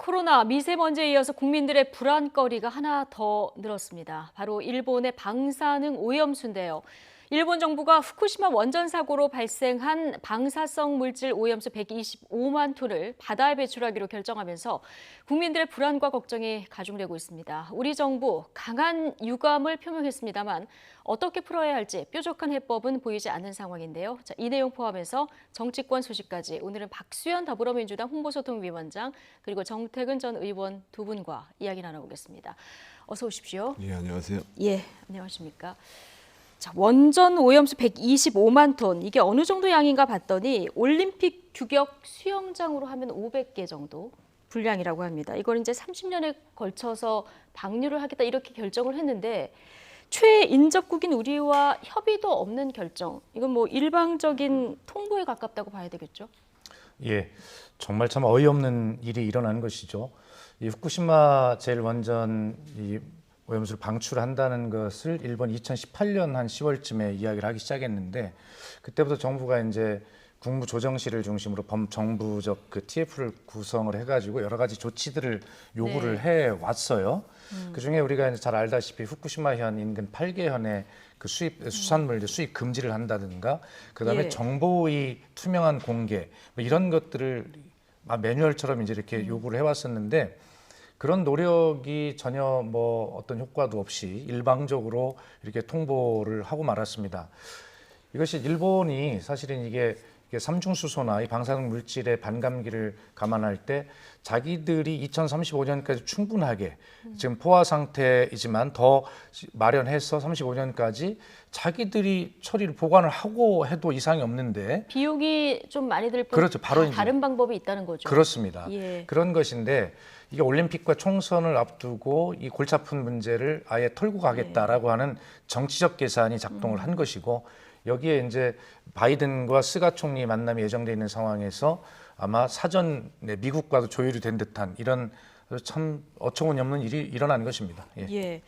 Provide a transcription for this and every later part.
코로나 미세먼지에 이어서 국민들의 불안거리가 하나 더 늘었습니다. 바로 일본의 방사능 오염수인데요. 일본 정부가 후쿠시마 원전 사고로 발생한 방사성 물질 오염수 125만 톤을 바다에 배출하기로 결정하면서 국민들의 불안과 걱정이 가중되고 있습니다. 우리 정부 강한 유감을 표명했습니다만 어떻게 풀어야 할지 뾰족한 해법은 보이지 않는 상황인데요. 자, 이 내용 포함해서 정치권 소식까지 오늘은 박수현 더불어민주당 홍보소통위원장 그리고 정태근 전 의원 두 분과 이야기 나눠보겠습니다. 어서 오십시오. 예, 안녕하세요. 예, 안녕하십니까. 자, 원전 오염수 125만 톤, 이게 어느 정도 양인가 봤더니 올림픽 규격 수영장으로 하면 500개 정도 분량이라고 합니다. 이걸 이제 30년에 걸쳐서 방류를 하겠다 이렇게 결정을 했는데 최인접국인 우리와 협의도 없는 결정. 이건 뭐 일방적인 통보에 가깝다고 봐야 되겠죠? 예, 정말 참 어이없는 일이 일어난 것이죠. 이 후쿠시마 제1원전 이 오염수를 방출한다는 것을 일본 2018년 한 10월쯤에 이야기를 하기 시작했는데 그때부터 정부가 이제 국무조정실을 중심으로 범정부적 그 TF를 구성을 해가지고 여러 가지 조치들을 요구를 해 왔어요. 그 중에 우리가 이제 잘 알다시피 후쿠시마현 인근 8개현의 그 수산물 수입 금지를 한다든가 그다음에 정보의 투명한 공개 뭐 이런 것들을 매뉴얼처럼 이제 이렇게 요구를 해왔었는데. 그런 노력이 전혀 뭐 어떤 효과도 없이 일방적으로 이렇게 통보를 하고 말았습니다. 이것이 일본이 사실은 이게 삼중수소나 이 방사능 물질의 반감기를 감안할 때 자기들이 2035년까지 충분하게 지금 포화 상태이지만 더 마련해서 35년까지 자기들이 처리를 보관을 하고 해도 이상이 없는데 비용이 좀 많이 들 뿐 그렇죠. 바로 다른 방법이 있다는 거죠. 그렇습니다. 예. 그런 것인데 이게 올림픽과 총선을 앞두고 이 골치 아픈 문제를 아예 털고 가겠다라고 하는 정치적 계산이 작동을 한 것이고 여기에 이제 바이든과 스가 총리 만남이 예정돼 있는 상황에서 아마 사전에 미국과도 조율이 된 듯한 이런 참 어처구니없는 일이 일어난 것입니다. 예. 예.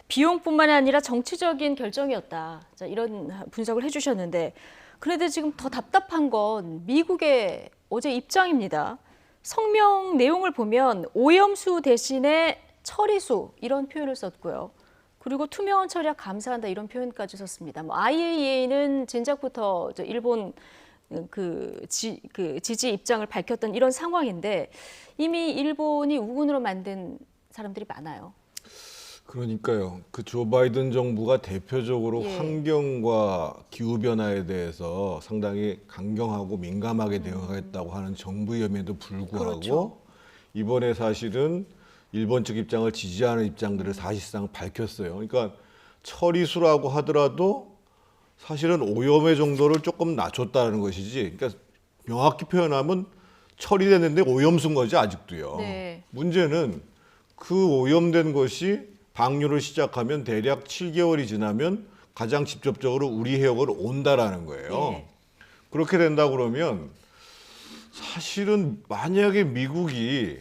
비용뿐만이 아니라 정치적인 결정이었다. 자, 이런 분석을 해주셨는데 그런데 지금 더 답답한 건 미국의 어제 입장입니다. 성명 내용을 보면 오염수 대신에 처리수 이런 표현을 썼고요. 그리고 투명한 처리와 감사한다 이런 표현까지 썼습니다. 뭐 IAEA는 진작부터 일본 지지 입장을 밝혔던 이런 상황인데 이미 일본이 우군으로 만든 사람들이 많아요. 그러니까요. 그 조 바이든 정부가 대표적으로 환경과 기후 변화에 대해서 상당히 강경하고 민감하게 대응하겠다고 하는 정부임에도 불구하고 이번에 사실은 일본 측 입장을 지지하는 입장들을 사실상 밝혔어요. 그러니까 처리수라고 하더라도 사실은 오염의 정도를 조금 낮췄다는 것이지. 그러니까 명확히 표현하면 처리됐는데 오염수인 거지 아직도요. 네. 문제는 그 오염된 것이 방류를 시작하면 대략 7개월이 지나면 가장 직접적으로 우리 해역으로 온다라는 거예요. 그렇게 된다 그러면 사실은 만약에 미국이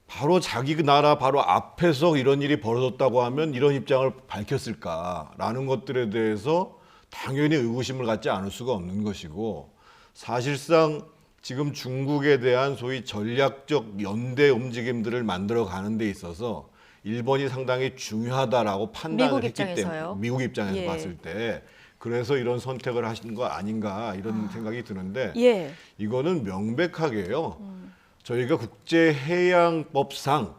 바로 자기 나라 바로 앞에서 이런 일이 벌어졌다고 하면 이런 입장을 밝혔을까라는 것들에 대해서 당연히 의구심을 갖지 않을 수가 없는 것이고 사실상 지금 중국에 대한 소위 전략적 연대 움직임들을 만들어 가는 데 있어서 일본이 상당히 중요하다라고 판단을 했기 때문에 미국 입장에서 봤을 때 그래서 이런 선택을 하신 거 아닌가 이런 생각이 드는데 이거는 명백하게요. 저희가 국제해양법상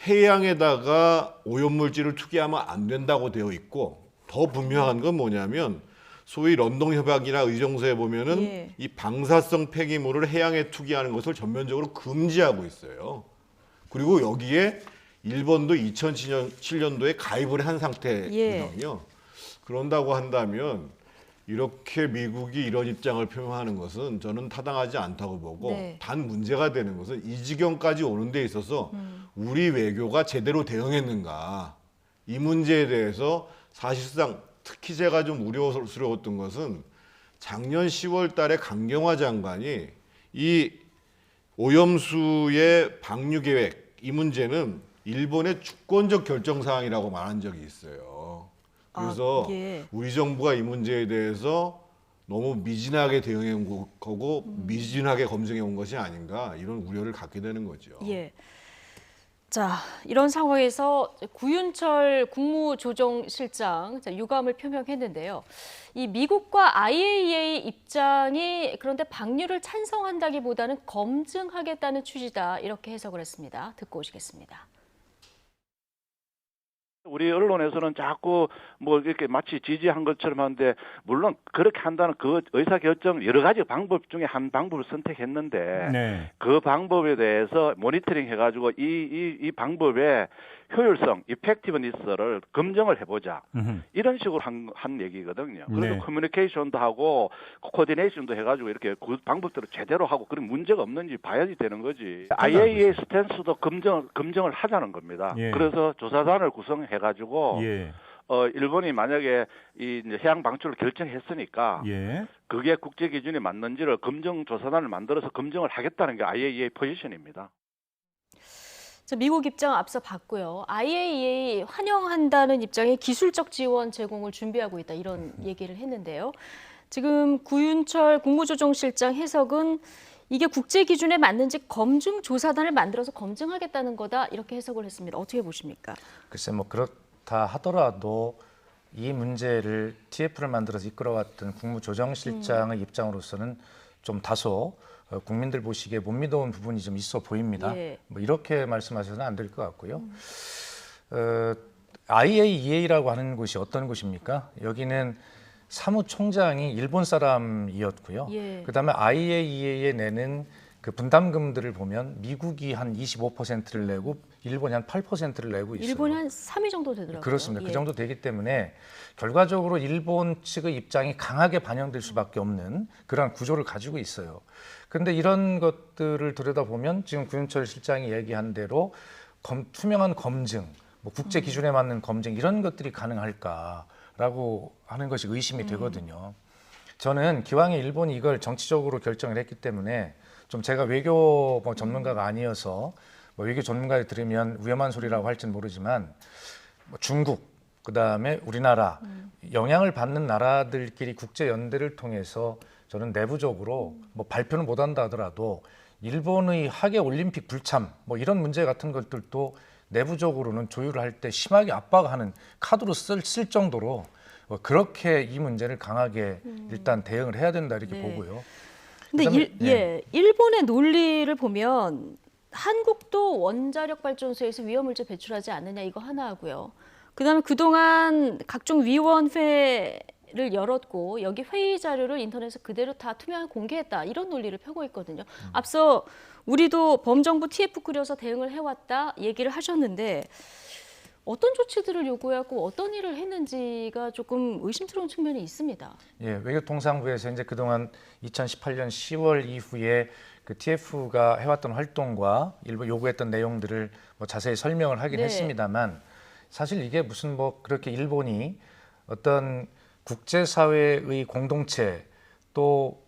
해양에다가 오염물질을 투기하면 안 된다고 되어 있고 더 분명한 건 뭐냐면 소위 런던 협약이나 의정서에 보면은 이 방사성 폐기물을 해양에 투기하는 것을 전면적으로 금지하고 있어요. 그리고 여기에 일본도 2007년도에 가입을 한 상태거든요. 그런다고 한다면 이렇게 미국이 이런 입장을 표명하는 것은 저는 타당하지 않다고 보고 단 문제가 되는 것은 이 지경까지 오는 데 있어서 우리 외교가 제대로 대응했는가 이 문제에 대해서 사실상 특히 제가 좀 우려스러웠던 것은 작년 10월 달에 강경화 장관이 이 오염수의 방류 계획 이 문제는 일본의 주권적 결정 사항이라고 말한 적이 있어요. 그래서 우리 정부가 이 문제에 대해서 너무 미진하게 대응해 온 거고 미진하게 검증해 온 것이 아닌가 이런 우려를 갖게 되는 거죠. 예. 자, 이런 상황에서 구윤철 국무조정실장 유감을 표명했는데요. 이 미국과 IAEA 입장이 그런데 방류를 찬성한다기보다는 검증하겠다는 취지다 이렇게 해석을 했습니다. 듣고 오시겠습니다. 우리 언론에서는 자꾸 뭐 이렇게 마치 지지한 것처럼 하는데 물론 그렇게 한다는 그 의사결정 여러 가지 방법 중에 한 방법을 선택했는데 네. 그 방법에 대해서 모니터링 해가지고 이 방법의 효율성, 이펙티브니스를 검증을 해보자. 이런 식으로 한 얘기거든요. 그래서 네. 커뮤니케이션도 하고 코디네이션도 해가지고 이렇게 그 방법대로 제대로 하고 그런 문제가 없는지 봐야지 되는 거지. IAEA 스탠스도 검증을 하자는 겁니다. 예. 그래서 조사단을 구성해가지고 예. 일본이 만약에 이 이제 해양 방출을 결정했으니까 예. 그게 국제 기준이 맞는지를 검증 조사단을 만들어서 검증을 하겠다는 게 IAEA 포지션입니다. 자, 미국 입장 앞서 봤고요. IAEA 환영한다는 입장에 기술적 지원 제공을 준비하고 있다 이런 얘기를 했는데요. 지금 구윤철 국무조정실장 해석은 이게 국제 기준에 맞는지 검증 조사단을 만들어서 검증하겠다는 거다 이렇게 해석을 했습니다. 어떻게 보십니까? 글쎄 뭐 그렇다 하더라도 이 문제를 TF를 만들어서 이끌어왔던 국무조정실장의 입장으로서는 좀 다소 국민들 보시기에 못 믿어온 부분이 좀 있어 보입니다. 예. 뭐 이렇게 말씀하셔서는 안 될 것 같고요. IAEA라고 하는 곳이 어떤 곳입니까? 여기는 사무총장이 일본 사람이었고요. 예. 그다음에 IAEA에 내는 그 분담금들을 보면 미국이 한 25%를 내고 일본이 한 8%를 내고 있어요. 일본이 한 3위 정도 되더라고요. 그렇습니다. 예. 그 정도 되기 때문에 결과적으로 일본 측의 입장이 강하게 반영될 수밖에 없는 그런 구조를 가지고 있어요. 그런데 이런 것들을 들여다보면 지금 구윤철 실장이 얘기한 대로 투명한 검증, 뭐 국제 기준에 맞는 검증 이런 것들이 가능할까라고 하는 것이 의심이 되거든요. 저는 기왕에 일본이 이걸 정치적으로 결정을 했기 때문에 좀 제가 외교 뭐 전문가가 아니어서 뭐 외교 전문가를 들으면 위험한 소리라고 할지는 모르지만 뭐 중국 그다음에 우리나라 영향을 받는 나라들끼리 국제 연대를 통해서 저는 내부적으로 뭐 발표는 못 한다 하더라도 일본의 하계 올림픽 불참 뭐 이런 문제 같은 것들도 내부적으로는 조율을 할 때 심하게 압박하는 카드로 쓸 정도로 그렇게 이 문제를 강하게 일단 대응을 해야 된다 이렇게 네. 보고요. 근데 그다음에, 일본의 논리를 보면 한국도 원자력 발전소에서 위험물질 배출하지 않느냐 이거 하나 하고요. 그다음에 그동안 각종 위원회를 열었고 여기 회의 자료를 인터넷에 그대로 다 투명하게 공개했다 이런 논리를 펴고 있거든요. 앞서 우리도 범정부 TF 꾸려서 대응을 해왔다 얘기를 하셨는데 어떤 조치들을 요구하고 어떤 일을 했는지가 조금 의심스러운 측면이 있습니다. 예, 외교통상부에서 이제 그동안 2018년 10월 이후에 그 TF가 해왔던 활동과 일부 요구했던 내용들을 뭐 자세히 설명을 하긴 네. 했습니다만 사실 이게 무슨 뭐 그렇게 일본이 어떤 국제사회의 공동체 또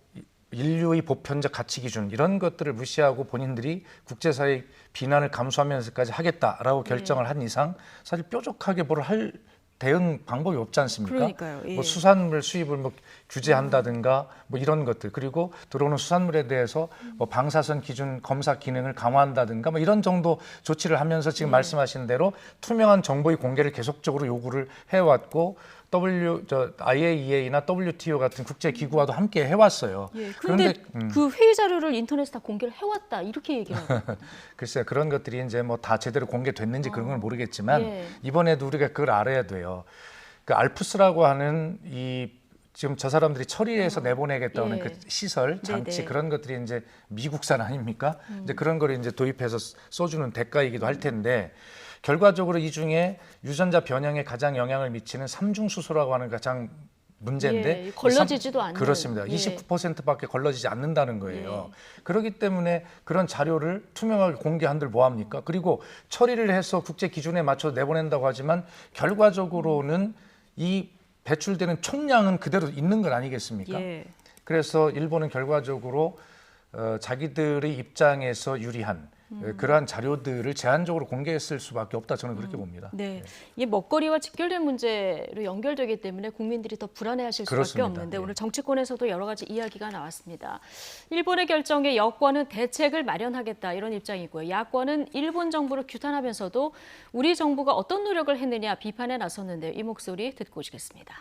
인류의 보편적 가치 기준 이런 것들을 무시하고 본인들이 국제사회의 비난을 감수하면서까지 하겠다라고 결정을 한 이상 사실 뾰족하게 뭘 할 대응 방법이 없지 않습니까? 그러니까요. 예. 뭐 수산물 수입을 뭐 규제한다든가 뭐 이런 것들 그리고 들어오는 수산물에 대해서 뭐 방사선 기준 검사 기능을 강화한다든가 뭐 이런 정도 조치를 하면서 지금 말씀하신 대로 투명한 정보의 공개를 계속적으로 요구를 해왔고 IAEA나 WTO 같은 국제 기구와도 함께 해왔어요. 예. 그런데 그 회의 자료를 인터넷에 다 공개를 해왔다 이렇게 얘기를 하고 글쎄요 그런 것들이 이제 뭐 다 제대로 공개됐는지 그런 건 모르겠지만 예. 이번에도 우리가 그걸 알아야 돼요. 그 알프스라고 하는 이 지금 저 사람들이 처리해서 내보내겠다고 하는 예. 그 시설 장치 네네. 그런 것들이 이제 미국산 아닙니까? 이제 그런 거를 이제 도입해서 써주는 대가이기도 할 텐데 결과적으로 이 중에 유전자 변형에 가장 영향을 미치는 삼중수소라고 하는 가장 문제인데 예, 걸러지지도 않는. 그렇습니다. 예. 29%밖에 걸러지지 않는다는 거예요. 그렇기 때문에 그런 자료를 투명하게 공개한들 뭐합니까? 그리고 처리를 해서 국제 기준에 맞춰서 내보낸다고 하지만 결과적으로는 이 배출되는 총량은 그대로 있는 건 아니겠습니까? 예. 그래서 일본은 결과적으로 자기들의 입장에서 유리한 그러한 자료들을 제한적으로 공개했을 수밖에 없다 저는 그렇게 봅니다. 네, 이게 먹거리와 직결된 문제로 연결되기 때문에 국민들이 더 불안해하실 수밖에 그렇습니다. 없는데 네. 오늘 정치권에서도 여러 가지 이야기가 나왔습니다. 일본의 결정에 여권은 대책을 마련하겠다 이런 입장이고요. 야권은 일본 정부를 규탄하면서도 우리 정부가 어떤 노력을 했느냐 비판에 나섰는데요. 이 목소리 듣고 오시겠습니다.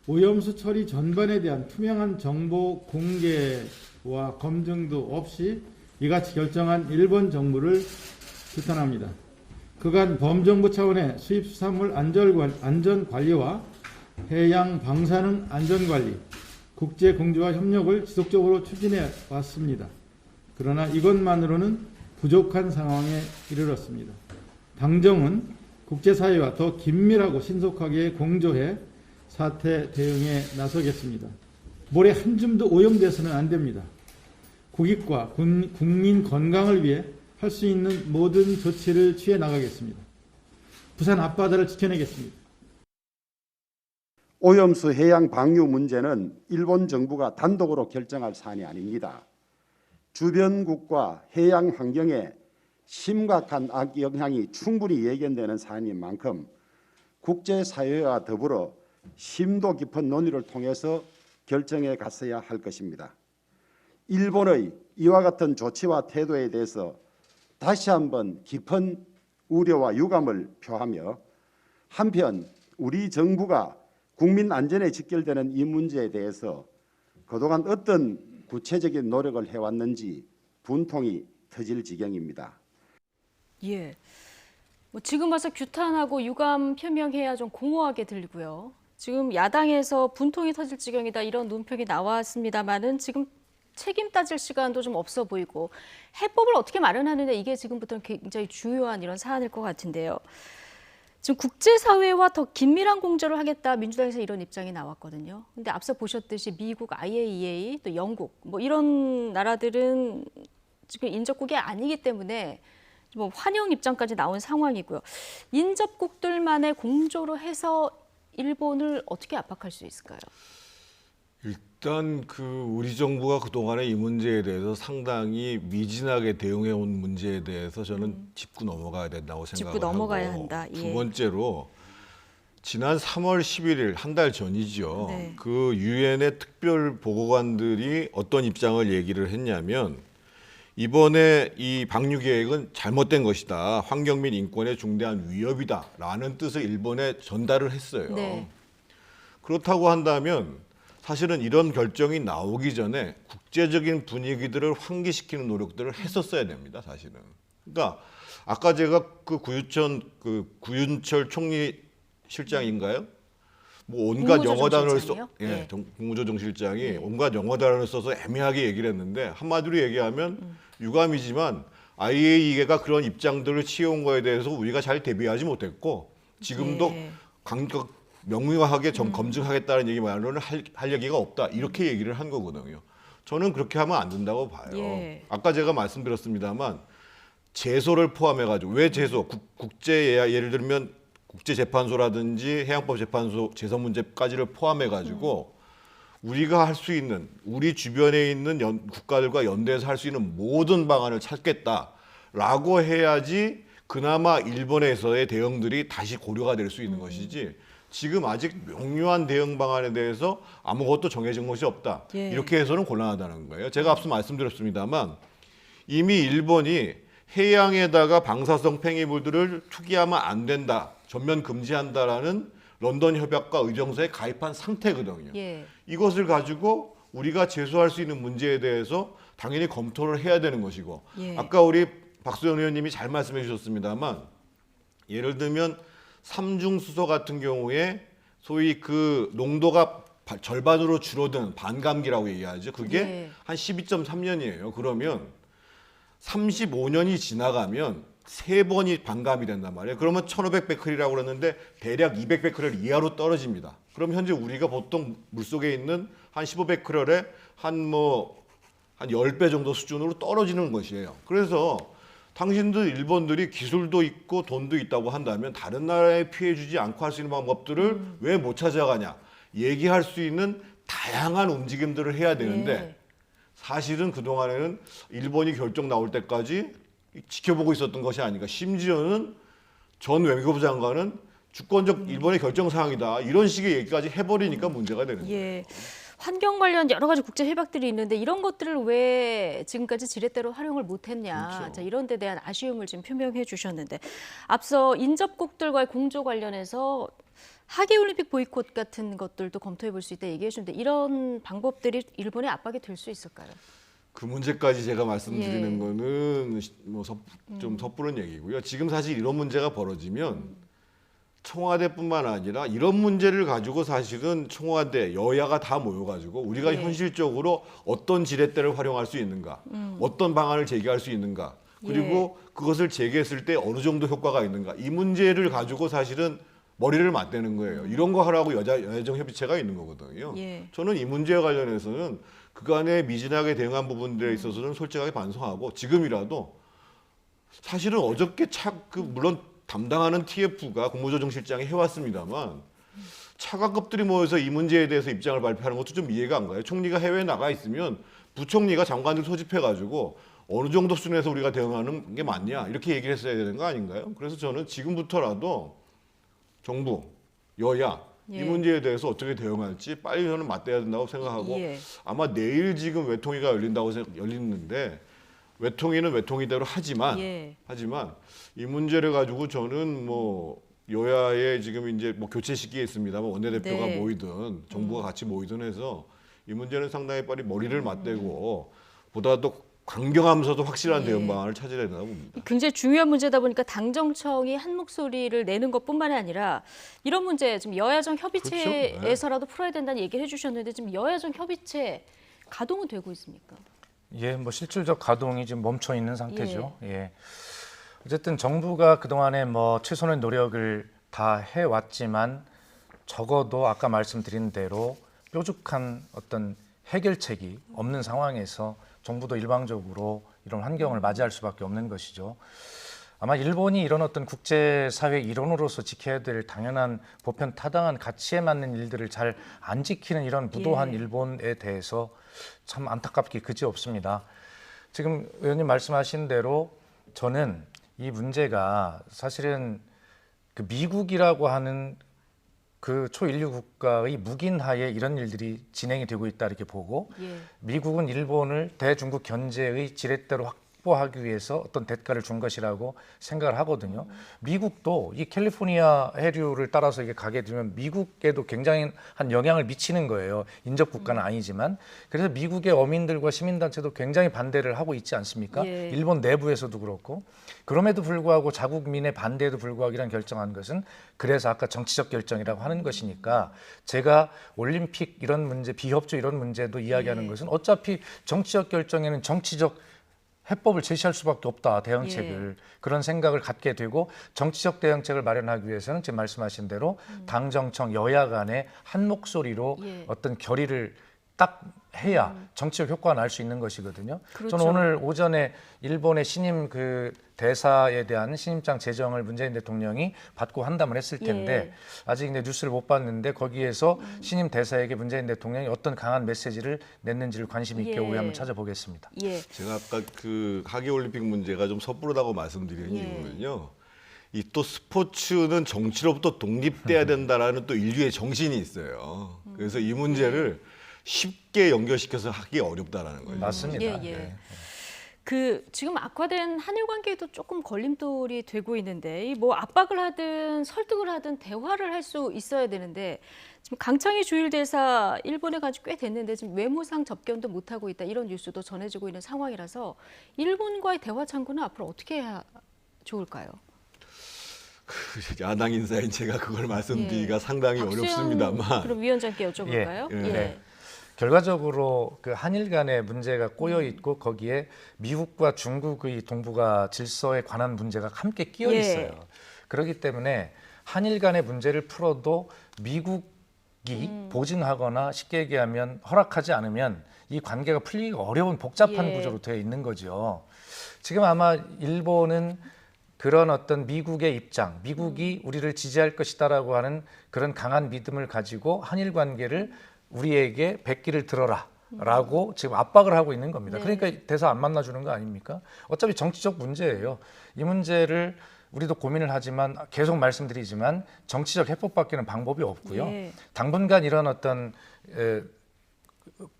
오염수 처리 전반에 대한 투명한 정보 공개와 검증도 없이 이같이 결정한 일본 정부를 규탄합니다. 그간 범정부 차원의 수입수산물 안전관리와 해양 방사능 안전관리, 국제공조와 협력을 지속적으로 추진해 왔습니다. 그러나 이것만으로는 부족한 상황에 이르렀습니다. 당정은 국제사회와 더 긴밀하고 신속하게 공조해 사태 대응에 나서겠습니다. 모래 한 줌도 오염돼서는 안 됩니다. 국익과 국민 건강을 위해 할 수 있는 모든 조치를 취해 나가겠습니다. 부산 앞바다를 지켜내겠습니다. 오염수 해양 방류 문제는 일본 정부가 단독으로 결정할 사안이 아닙니다. 주변국과 해양 환경에 심각한 악영향이 충분히 예견되는 사안인 만큼 국제사회와 더불어 심도 깊은 논의를 통해서 결정해 갔어야 할 것입니다. 일본의 이와 같은 조치와 태도에 대해서 다시 한번 깊은 우려와 유감을 표하며 한편 우리 정부가 국민 안전에 직결되는 이 문제에 대해서 그동안 어떤 구체적인 노력을 해왔는지 분통이 터질 지경입니다. 예, 뭐 지금 와서 규탄하고 유감 표명해야 좀 공허하게 들리고요. 지금 야당에서 분통이 터질 지경이다 이런 논평이 나왔습니다만은 지금 책임 따질 시간도 좀 없어 보이고 해법을 어떻게 마련하느냐 이게 지금부터는 굉장히 중요한 이런 사안일 것 같은데요. 지금 국제사회와 더 긴밀한 공조를 하겠다 민주당에서 이런 입장이 나왔거든요. 근데 앞서 보셨듯이 미국, IAEA, 또 영국 뭐 이런 나라들은 지금 인접국이 아니기 때문에 뭐 환영 입장까지 나온 상황이고요. 인접국들만의 공조로 해서 일본을 어떻게 압박할 수 있을까요? 일단 우리 정부가 그동안에 이 문제에 대해서 상당히 미진하게 대응해 온 문제에 대해서 저는 짚고 넘어가야 된다고 생각을 짚고 넘어가야 하고 한다. 예. 두 번째로 지난 3월 11일 한 달 전이죠. 네. 그 유엔의 특별 보고관들이 어떤 입장을 얘기를 했냐면 이번에 이 방류 계획은 잘못된 것이다. 환경 및 인권에 중대한 위협이다라는 뜻을 일본에 전달을 했어요. 네. 그렇다고 한다면 사실은 이런 결정이 나오기 전에 국제적인 분위기들을 환기시키는 노력들을 했었어야 됩니다. 사실은. 그러니까 아까 제가 구윤철 총리 실장인가요? 뭐 온갖 영어 단어를 써, 네. 국무조정실장이 온갖 영어 단어를 써서 애매하게 얘기를 했는데 한마디로 얘기하면 유감이지만 IAEA가 그런 입장들을 취해온 거에 대해서 우리가 잘 대비하지 못했고 지금도 예. 명명하게 검증하겠다는 얘기만으로는 할 얘기가 없다 이렇게 얘기를 한 거거든요. 저는 그렇게 하면 안 된다고 봐요. 예. 아까 제가 말씀드렸습니다만 제소를 포함해가지고 왜 제소? 국제 예를 들면 국제재판소라든지 해양법재판소 제소문제까지를 포함해가지고 우리가 할 수 있는 우리 주변에 있는 국가들과 연대해서 할 수 있는 모든 방안을 찾겠다라고 해야지 그나마 일본에서의 대응들이 다시 고려가 될 수 있는 것이지 지금 아직 명료한 대응 방안에 대해서 아무것도 정해진 것이 없다. 예. 이렇게 해서는 곤란하다는 거예요. 제가 앞서 말씀드렸습니다만 이미 일본이 해양에다가 방사성 팽이물들을 투기하면 안 된다. 전면 금지한다라는 런던 협약과 의정서에 가입한 상태거든요. 예. 이것을 가지고 우리가 제소할 수 있는 문제에 대해서 당연히 검토를 해야 되는 것이고 예. 아까 우리 박수현 의원님이 잘 말씀해 주셨습니다만 예를 들면 삼중수소 같은 경우에 소위 그 농도가 절반으로 줄어든 반감기라고 얘기하죠. 그게 예. 한 12.3년이에요. 그러면 35년이 지나가면 3번이 반감이 된단 말이에요. 그러면 1500베크렐이라고 그러는데 대략 200베크렐 이하로 떨어집니다. 그럼 현재 우리가 보통 물속에 있는 한 15베크렐에 한 10배 정도 수준으로 떨어지는 것이에요. 그래서 당신들 일본들이 기술도 있고 돈도 있다고 한다면 다른 나라에 피해 주지 않고 할 수 있는 방법들을 왜 못 찾아가냐. 얘기할 수 있는 다양한 움직임들을 해야 되는데 예. 사실은 그동안에는 일본이 결정 나올 때까지 지켜보고 있었던 것이 아닌가. 심지어는 전 외교부 장관은 주권적 일본의 결정 사항이다. 이런 식의 얘기까지 해버리니까 문제가 되는 거예요. 예. 환경 관련 여러 가지 국제 협약들이 있는데 이런 것들을 왜 지금까지 지렛대로 활용을 못했냐. 그렇죠. 자, 이런 데 대한 아쉬움을 지금 표명해 주셨는데 앞서 인접국들과의 공조 관련해서 하계올림픽 보이콧 같은 것들도 검토해 볼 수 있다 얘기해 주는데 이런 방법들이 일본의 압박이 될 수 있을까요? 그 문제까지 제가 말씀드리는 예. 거는 뭐 좀 섣부른 얘기고요. 지금 사실 이런 문제가 벌어지면 청와대뿐만 아니라 이런 문제를 가지고 사실은 청와대 여야가 다 모여가지고 우리가 예. 현실적으로 어떤 지렛대를 활용할 수 있는가, 어떤 방안을 제기할 수 있는가, 그리고 그것을 제기했을 때 어느 정도 효과가 있는가, 이 문제를 가지고 사실은 머리를 맞대는 거예요. 이런 거 하라고 여야정 협의체가 있는 거거든요. 예. 저는 이 문제와 관련해서는 그간에 미진하게 대응한 부분들에 있어서는 솔직하게 반성하고 지금이라도 사실은 어저께 물론 담당하는 TF가 국무조정실장이 해왔습니다만 차관급들이 모여서 이 문제에 대해서 입장을 발표하는 것도 좀 이해가 안 가요. 총리가 해외에 나가 있으면 부총리가 장관들 소집해가지고 어느 정도 수준에서 우리가 대응하는 게 맞냐 이렇게 얘기를 했어야 되는 거 아닌가요? 그래서 저는 지금부터라도 정부, 여야 이 예. 문제에 대해서 어떻게 대응할지 빨리 저는 맞대야 된다고 생각하고 예. 아마 내일 지금 외통위가 열리는데 외통위는 외통위대로 하지만 예. 이 문제를 가지고 저는 뭐 여야의 지금 이제 뭐 교체 시기에 있습니다만 원내대표가 네. 모이든 정부가 같이 모이든 해서 이 문제는 상당히 빨리 머리를 맞대고 보다 더 강경하면서도 확실한 예. 대응 방안을 찾아야 된다고 봅니다. 굉장히 중요한 문제다 보니까 당정청이 한 목소리를 내는 것뿐만이 아니라 이런 문제 지금 여야정 협의체에서라도 풀어야 된다는 얘기를 해주셨는데 지금 여야정 협의체 가동은 되고 있습니까? 예, 뭐 실질적 가동이 지금 멈춰 있는 상태죠. 예. 어쨌든 정부가 그동안에 뭐 최선의 노력을 다 해왔지만 적어도 아까 말씀드린 대로 뾰족한 어떤 해결책이 없는 상황에서 정부도 일방적으로 이런 환경을 맞이할 수밖에 없는 것이죠. 아마 일본이 이런 어떤 국제사회 일원으로서 지켜야 될 당연한 보편 타당한 가치에 맞는 일들을 잘 안 지키는 이런 무도한 예. 일본에 대해서 참 안타깝게 그지없습니다. 지금 의원님 말씀하신 대로 저는 이 문제가 사실은 그 미국이라고 하는 그 초인류 국가의 묵인하에 이런 일들이 진행이 되고 있다 이렇게 보고 예. 미국은 일본을 대중국 견제의 지렛대로 확보하기 위해서 어떤 대가를 준 것이라고 생각을 하거든요. 미국도 이 캘리포니아 해류를 따라서 이게 가게 되면 미국에도 굉장히 한 영향을 미치는 거예요. 인접 국가는 아니지만. 그래서 미국의 어민들과 시민단체도 굉장히 반대를 하고 있지 않습니까? 예. 일본 내부에서도 그렇고. 그럼에도 불구하고 자국민의 반대에도 불구하고 이런 결정한 것은 그래서 아까 정치적 결정이라고 하는 것이니까 제가 올림픽 이런 문제, 비협조 이런 문제도 이야기하는 것은 어차피 정치적 결정에는 정치적 해법을 제시할 수밖에 없다, 대응책을. 그런 생각을 갖게 되고 정치적 대응책을 마련하기 위해서는 지금 말씀하신 대로 당정청 여야 간의 한 목소리로 예. 어떤 결의를 딱 해야 정치적 효과가 날 수 있는 것이거든요. 그렇죠. 저는 오늘 오전에 일본의 신임 그 대사에 대한 신임장 제정을 문재인 대통령이 받고 환담을 했을 텐데 아직 이제 뉴스를 못 봤는데 거기에서 신임 대사에게 문재인 대통령이 어떤 강한 메시지를 냈는지를 관심 있게 예. 오후에 한번 찾아보겠습니다. 예. 제가 아까 그 하계올림픽 문제가 좀 섣부르다고 말씀드린 예. 이유는요. 이 또 스포츠는 정치로부터 독립돼야 된다라는 또 인류의 정신이 있어요. 그래서 이 문제를 쉽게 연결시켜서 하기 어렵다라는 거예요. 맞습니다. 예, 예. 그 지금 악화된 한일 관계에도 조금 걸림돌이 되고 있는데 이 뭐 압박을 하든 설득을 하든 대화를 할 수 있어야 되는데 지금 강창희 주일 대사 일본에 간 지 꽤 됐는데 지금 외무상 접견도 못 하고 있다 이런 뉴스도 전해지고 있는 상황이라서 일본과의 대화 창구는 앞으로 어떻게 해야 좋을까요? 야당 인사인 제가 그걸 말씀드리기가 상당히 박수영 어렵습니다만 그럼 위원장께 여쭤볼까요? 예. 네. 결과적으로 그 한일 간의 문제가 꼬여 있고 거기에 미국과 중국의 동북아 질서에 관한 문제가 함께 끼어 있어요. 그렇기 때문에 한일 간의 문제를 풀어도 미국이 보증하거나 쉽게 얘기하면 허락하지 않으면 이 관계가 풀리기가 어려운 복잡한 구조로 되어 있는 거죠. 지금 아마 일본은 그런 어떤 미국의 입장, 미국이 우리를 지지할 것이다라고 하는 그런 강한 믿음을 가지고 한일 관계를 우리에게 백기를 들어라. 라고 지금 압박을 하고 있는 겁니다. 네. 그러니까 대사 안 만나주는 거 아닙니까? 어차피 정치적 문제예요. 이 문제를 우리도 고민을 하지만 계속 말씀드리지만 정치적 해법밖에는 방법이 없고요. 예. 당분간 이런 어떤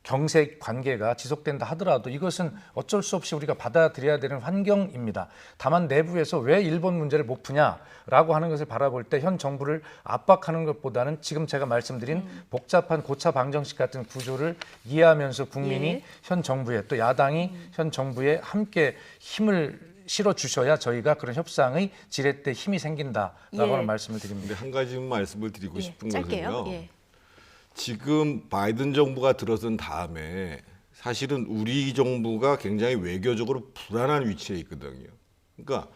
경색 관계가 지속된다 하더라도 이것은 어쩔 수 없이 우리가 받아들여야 되는 환경입니다. 다만 내부에서 왜 일본 문제를 못 푸냐라고 하는 것을 바라볼 때 현 정부를 압박하는 것보다는 지금 제가 말씀드린 복잡한 고차 방정식 같은 구조를 이해하면서 국민이 예. 현 정부에 또 야당이 현 정부에 함께 힘을 실어 주셔야 저희가 그런 협상의 지렛대 힘이 생긴다라고 예. 하는 말씀을 드립니다. 근데 한 가지 말씀을 드리고 예, 싶은 짧게요. 것은요. 예. 지금 바이든 정부가 들어선 다음에 사실은 우리 정부가 굉장히 외교적으로 불안한 위치에 있거든요. 그러니까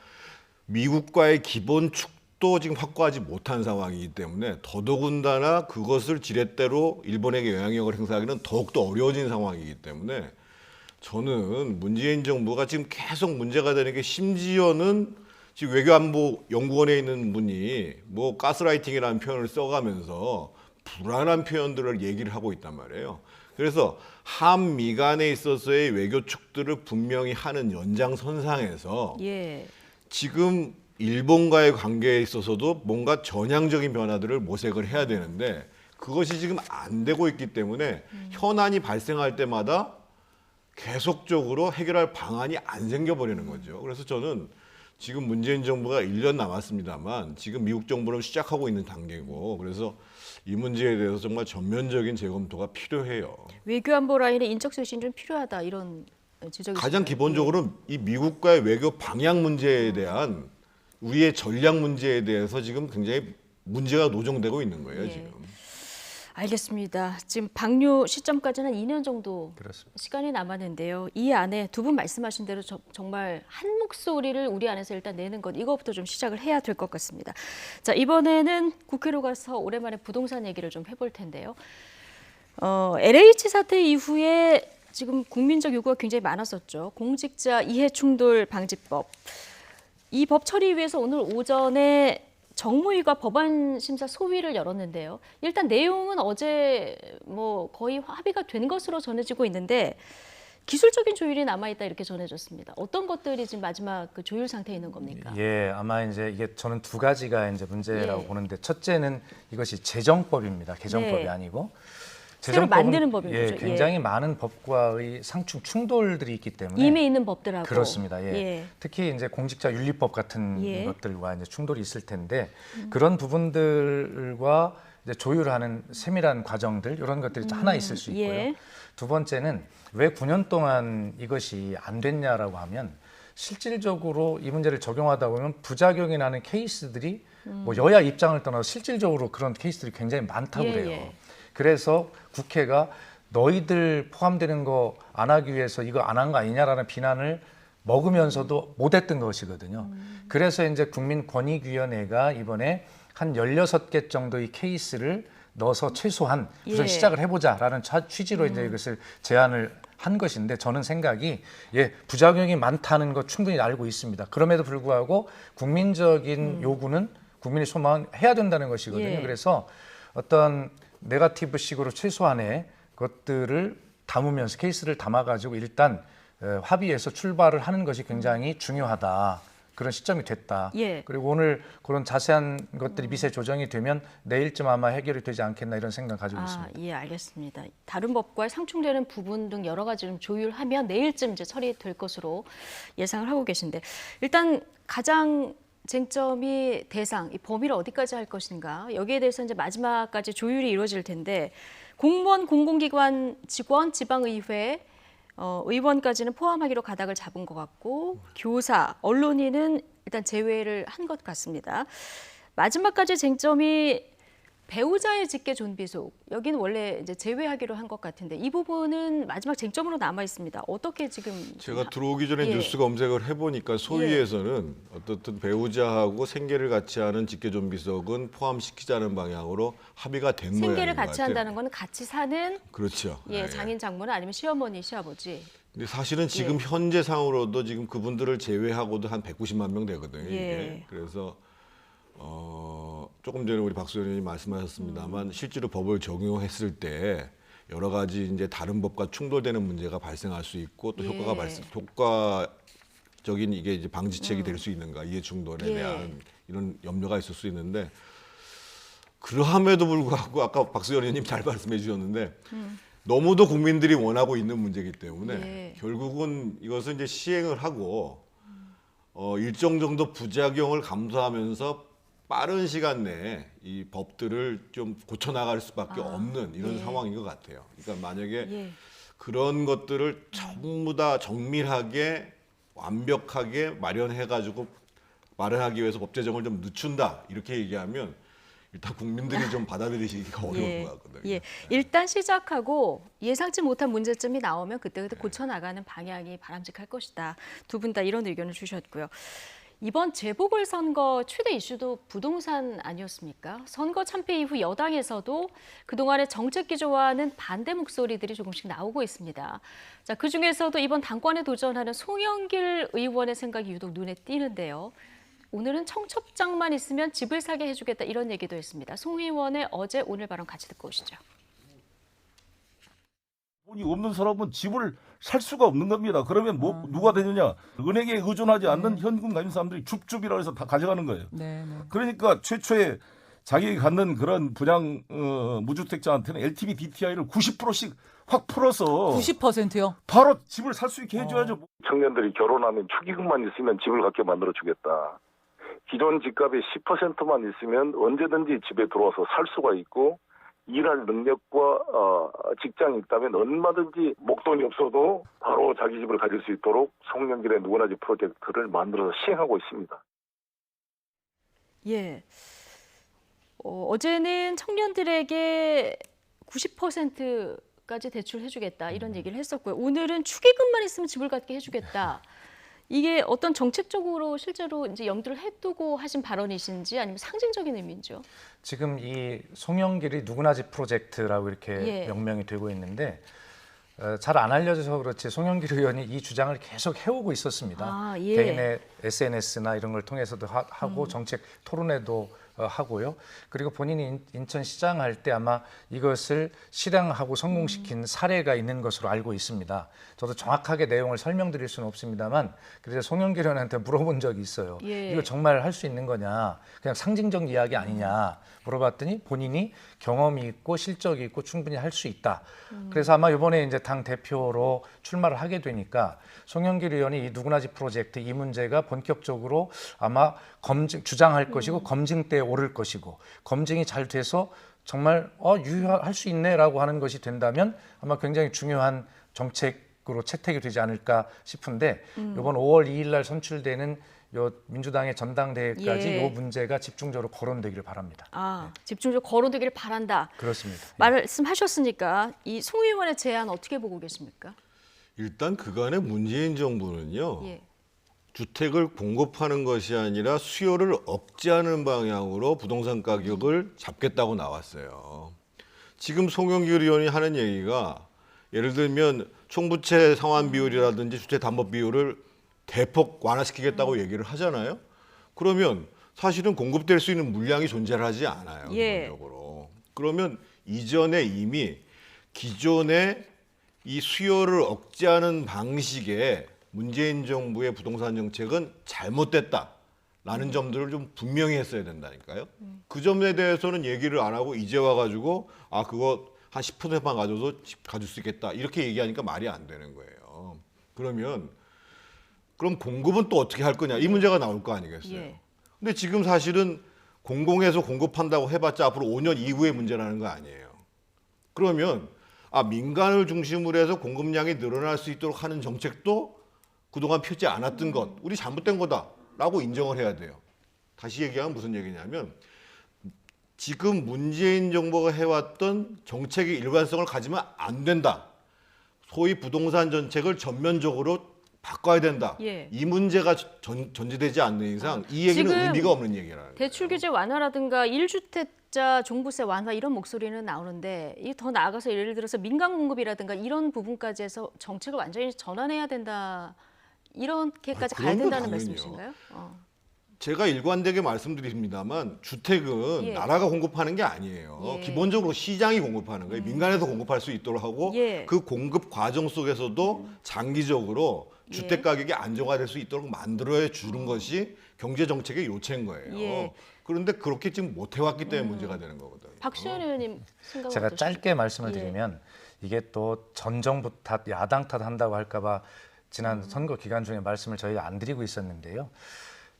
미국과의 기본 축도 지금 확고하지 못한 상황이기 때문에 더더군다나 그것을 지렛대로 일본에게 영향력을 행사하기는 더욱더 어려워진 상황이기 때문에 저는 문재인 정부가 지금 계속 문제가 되는 게 심지어는 지금 외교안보 연구원에 있는 분이 뭐 가스라이팅이라는 표현을 써가면서 불안한 표현들을 얘기를 하고 있단 말이에요. 그래서 한미 간에 있어서의 외교 축들을 분명히 하는 연장선상에서 예. 지금 일본과의 관계에 있어서도 뭔가 전향적인 변화들을 모색을 해야 되는데 그것이 지금 안 되고 있기 때문에 현안이 발생할 때마다 계속적으로 해결할 방안이 안 생겨버리는 거죠. 그래서 저는 지금 문재인 정부가 1년 남았습니다만 지금 미국 정부는 시작하고 있는 단계고 그래서 이 문제에 대해서 정말 전면적인 재검토가 필요해요. 외교안보 라인의 인적 쇄신이 좀 필요하다 이런 지적이 가장 있어요. 기본적으로 이 미국과의 외교 방향 문제에 대한 우리의 전략 문제에 대해서 지금 굉장히 문제가 노정되고 있는 거예요. 예. 지금. 알겠습니다. 지금 방류 시점까지는 2년 정도 그렇습니다. 시간이 남았는데요. 이 안에 두 분 말씀하신 대로 정말 한 목소리를 우리 안에서 일단 내는 것 이거부터 좀 시작을 해야 될 것 같습니다. 자, 이번에는 국회로 가서 오랜만에 부동산 얘기를 좀 해볼 텐데요. LH 사태 이후에 지금 국민적 요구가 굉장히 많았었죠. 공직자 이해충돌 방지법. 이 법 처리 위해서 오늘 오전에 정무위가 법안 심사 소위를 열었는데요. 일단 내용은 어제 뭐 거의 합의가 된 것으로 전해지고 있는데 기술적인 조율이 남아 있다 이렇게 전해졌습니다. 어떤 것들이 지금 마지막 그 조율 상태에 있는 겁니까? 예, 아마 이제 이게 저는 두 가지가 이제 문제라고 예. 보는데 첫째는 이것이 재정법입니다. 개정법이 네. 아니고. 새로 만드는 법인 예, 거죠. 굉장히 많은 법과의 상충 충돌들이 있기 때문에 이미 있는 법들하고 그렇습니다. 예. 예. 특히 이제 공직자 윤리법 같은 예. 것들과 이제 충돌이 있을 텐데 그런 부분들과 이제 조율하는 세밀한 과정들 이런 것들이 하나 있을 수 있고요. 예. 두 번째는 왜 9년 동안 이것이 안 됐냐라고 하면 실질적으로 이 문제를 적용하다 보면 부작용이 나는 케이스들이 뭐 여야 입장을 떠나서 실질적으로 그런 케이스들이 굉장히 많다고 예, 그래요. 예. 그래서 국회가 너희들 포함되는 거 안 하기 위해서 이거 안 한 거 아니냐라는 비난을 먹으면서도 못했던 것이거든요. 그래서 이제 국민권익위원회가 이번에 한 16개 정도의 케이스를 넣어서 최소한 우선 예. 시작을 해보자라는 취지로 이제 이것을 제안을 한 것인데 저는 생각이 부작용이 많다는 거 충분히 알고 있습니다. 그럼에도 불구하고 국민적인 요구는 국민의 소망은 해야 된다는 것이거든요. 예. 그래서 어떤 네거티브식으로 최소한의 것들을 담으면서 케이스를 담아가지고 일단 합의해서 출발을 하는 것이 굉장히 중요하다. 그런 시점이 됐다. 예. 그리고 오늘 그런 자세한 것들이 미세 조정이 되면 내일쯤 아마 해결이 되지 않겠나 이런 생각 가지고 있습니다. 예, 알겠습니다. 다른 법과 상충되는 부분 등 여러 가지 좀 조율하면 내일쯤 이제 처리될 것으로 예상을 하고 계신데 일단 가장 쟁점이 대상, 이 범위를 어디까지 할 것인가 여기에 대해서 이제 마지막까지 조율이 이루어질 텐데 공무원, 공공기관, 직원, 지방의회, 의원까지는 포함하기로 가닥을 잡은 것 같고 교사, 언론인은 일단 제외를 한 것 같습니다. 마지막까지 쟁점이 배우자의 직계 존비속 여기는 원래 이제 제외하기로 한 것 같은데 이 부분은 마지막 쟁점으로 남아 있습니다. 어떻게 지금 제가 들어오기 전에 예. 뉴스 검색을 해보니까 소위에서는 어떻든 배우자하고 생계를 같이 하는 직계존비속은 포함시키자는 방향으로 합의가 된 모양인 것 생계를 같아요. 같이 한다는 거는 같이 사는 그렇죠. 예, 장인 장모는 아니면 시어머니, 시아버지. 근데 사실은 지금 현재 상으로도 지금 그분들을 제외하고도 한 190만 명 되거든요. 예. 이게. 그래서 조금 전에 우리 박수 의원님이 말씀하셨습니다만 실제로 법을 적용했을 때 여러 가지 이제 다른 법과 충돌되는 문제가 발생할 수 있고 또 예. 효과적인 이게 이제 방지책이 될 수 있는가 이해 충돌에 예. 대한 이런 염려가 있을 수 있는데 그러함에도 불구하고 아까 박수현 의원님 잘 말씀해 주셨는데 너무도 국민들이 원하고 있는 문제이기 때문에 예. 결국은 이것을 이제 시행을 하고 일정 정도 부작용을 감수하면서 빠른 시간 내에 이 법들을 좀 고쳐 나갈 수밖에 없는 이런 예. 상황인 것 같아요. 그러니까 만약에 예. 그런 것들을 전부 다 정밀하게 완벽하게 마련해가지고 마련하기 위해서 법 제정을 좀 늦춘다 이렇게 얘기하면 일단 국민들이 좀 받아들이시기가 어려운 것 같거든요. 예. 일단 시작하고 예상치 못한 문제점이 나오면 그때그때 고쳐 나가는 방향이 바람직할 것이다. 두 분 다 이런 의견을 주셨고요. 이번 재보궐선거 최대 이슈도 부동산 아니었습니까? 선거 참패 이후 여당에서도 그동안의 정책 기조와는 반대 목소리들이 조금씩 나오고 있습니다. 자, 그중에서도 이번 당권에 도전하는 송영길 의원의 생각이 유독 눈에 띄는데요. 오늘은 청첩장만 있으면 집을 사게 해주겠다 이런 얘기도 했습니다. 송 의원의 어제 오늘 발언 같이 듣고 오시죠. 돈이 없는 사람은 집을 살 수가 없는 겁니다. 그러면 누가 되느냐? 은행에 의존하지 않는 현금 가진 사람들이 줍줍이라고 해서 다 가져가는 거예요. 그러니까 최초에 자기 갖는 그런 분양 무주택자한테는 LTV DTI를 90%씩 확 풀어서 90%요? 바로 집을 살 수 있게 해줘야죠. 청년들이 결혼하면 축의금만 있으면 집을 갖게 만들어주겠다. 기존 집값의 10%만 있으면 언제든지 집에 들어와서 살 수가 있고 일할 능력과 직장이 있다면 얼마든지 목돈이 없어도 바로 자기 집을 가질 수 있도록 송영길의 누구나 집 프로젝트를 만들어서 시행하고 있습니다. 예. 어제는 청년들에게 90%까지 대출해주겠다 이런 얘기를 했었고요. 오늘은 축의금만 있으면 집을 갖게 해주겠다. 이게 어떤 정책적으로 실제로 이제 염두를 해두고 하신 발언이신지 아니면 상징적인 의미인지요? 지금 이 송영길이 누구나 집 프로젝트라고 이렇게 예. 명명이 되고 있는데 잘 안 알려져서 그렇지 송영길 의원이 이 주장을 계속 해오고 있었습니다. 아, 예. 개인의 SNS나 이런 걸 통해서도 하고 정책 토론회도 하고요. 그리고 본인이 인천시장 할 때 아마 이것을 실행하고 성공시킨 사례가 있는 것으로 알고 있습니다. 저도 정확하게 내용을 설명드릴 수는 없습니다만 그래서 송영길 의원한테 물어본 적이 있어요. 예. 이거 정말 할 수 있는 거냐? 그냥 상징적 이야기 아니냐? 물어봤더니 본인이 경험이 있고 실적이 있고 충분히 할 수 있다. 그래서 아마 이번에 이제 당 대표로 출마를 하게 되니까 송영길 의원이 이 누구나 집 프로젝트 이 문제가 본격적으로 아마 주장할 것이고 검증대에 오를 것이고 검증이 잘 돼서 정말 유효할 수 있네라고 하는 것이 된다면 아마 굉장히 중요한 정책으로 채택이 되지 않을까 싶은데 이번 5월 2일 날 선출되는 요 민주당의 전당대회까지 예. 요 문제가 집중적으로 거론되기를 바랍니다. 아, 집중적으로 거론되기를 바란다. 그렇습니다. 말씀하셨으니까 이 송 의원의 제안 어떻게 보고 계십니까? 일단 그간의 문재인 정부는요. 예. 주택을 공급하는 것이 아니라 수요를 억제하는 방향으로 부동산 가격을 잡겠다고 나왔어요. 지금 송영길 의원이 하는 얘기가 예를 들면 총부채 상환 비율이라든지 주택 담보 비율을 대폭 완화시키겠다고 얘기를 하잖아요. 그러면 사실은 공급될 수 있는 물량이 존재하지 않아요. 예. 기본적으로. 그러면 이전에 이미 기존의 이 수요를 억제하는 방식의 문재인 정부의 부동산 정책은 잘못됐다라는 점들을 좀 분명히 했어야 된다니까요. 그 점에 대해서는 얘기를 안 하고 이제 와가지고 그거 한 10%만 가져도 집 가질 수 있겠다 이렇게 얘기하니까 말이 안 되는 거예요. 그럼 공급은 또 어떻게 할 거냐 이 문제가 나올 거 아니겠어요. 예. 근데 지금 사실은 공공에서 공급한다고 해봤자 앞으로 5년 이후의 문제라는 거 아니에요. 그러면 민간을 중심으로 해서 공급량이 늘어날 수 있도록 하는 정책도 그동안 펴지 않았던 것, 우리 잘못된 거다라고 인정을 해야 돼요. 다시 얘기하면 무슨 얘기냐면 지금 문재인 정부가 해왔던 정책의 일관성을 가지면 안 된다. 소위 부동산 정책을 전면적으로 바꿔야 된다. 예. 이 문제가 전제되지 않는 이상 이 얘기는 지금 의미가 없는 얘기라는 거예요. 대출 규제 완화라든가 1주택자 종부세 완화 이런 목소리는 나오는데 이 더 나아가서 예를 들어서 민간 공급이라든가 이런 부분까지 해서 정책을 완전히 전환해야 된다. 이렇게까지 가야 그런 건 된다는 당연히요. 말씀이신가요? 제가 일관되게 말씀드립니다만 주택은 예. 나라가 공급하는 게 아니에요. 예. 기본적으로 시장이 공급하는 거예요. 민간에서 공급할 수 있도록 하고 예. 그 공급 과정 속에서도 장기적으로 주택 예. 가격이 안정화될 수 있도록 만들어 주는 것이 경제 정책의 요체인 거예요. 예. 그런데 그렇게 지금 못 해왔기 때문에 문제가 되는 거거든요. 박시현 의원님 생각은 제가 어떠십니까? 짧게 말씀을 드리면 이게 또 전 정부 탓, 야당 탓 한다고 할까봐 지난 선거 기간 중에 말씀을 저희가 안 드리고 있었는데요.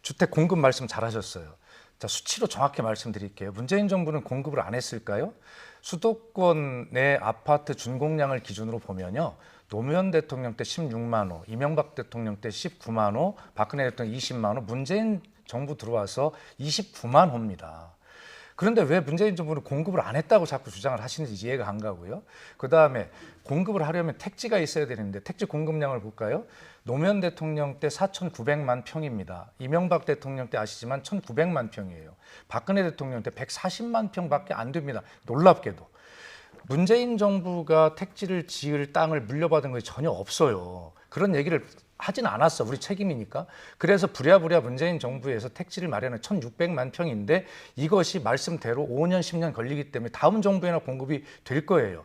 주택 공급 말씀 잘하셨어요. 자, 수치로 정확히 말씀드릴게요. 문재인 정부는 공급을 안 했을까요? 수도권 내 아파트 준공량을 기준으로 보면요. 노무현 대통령 때 16만 호, 이명박 대통령 때 19만 호, 박근혜 대통령 20만 호, 문재인 정부 들어와서 29만 호입니다. 그런데 왜 문재인 정부는 공급을 안 했다고 자꾸 주장을 하시는지 이해가 안 가고요. 그다음에 공급을 하려면 택지가 있어야 되는데 택지 공급량을 볼까요? 노무현 대통령 때 4,900만 평입니다. 이명박 대통령 때 아시지만 1,900만 평이에요. 박근혜 대통령 때 140만 평밖에 안 됩니다. 놀랍게도. 문재인 정부가 택지를 지을 땅을 물려받은 것이 전혀 없어요. 그런 얘기를 하진 않았어. 우리 책임이니까. 그래서 부랴부랴 문재인 정부에서 택지를 마련한 1,600만 평인데 이것이 말씀대로 5년, 10년 걸리기 때문에 다음 정부에나 공급이 될 거예요.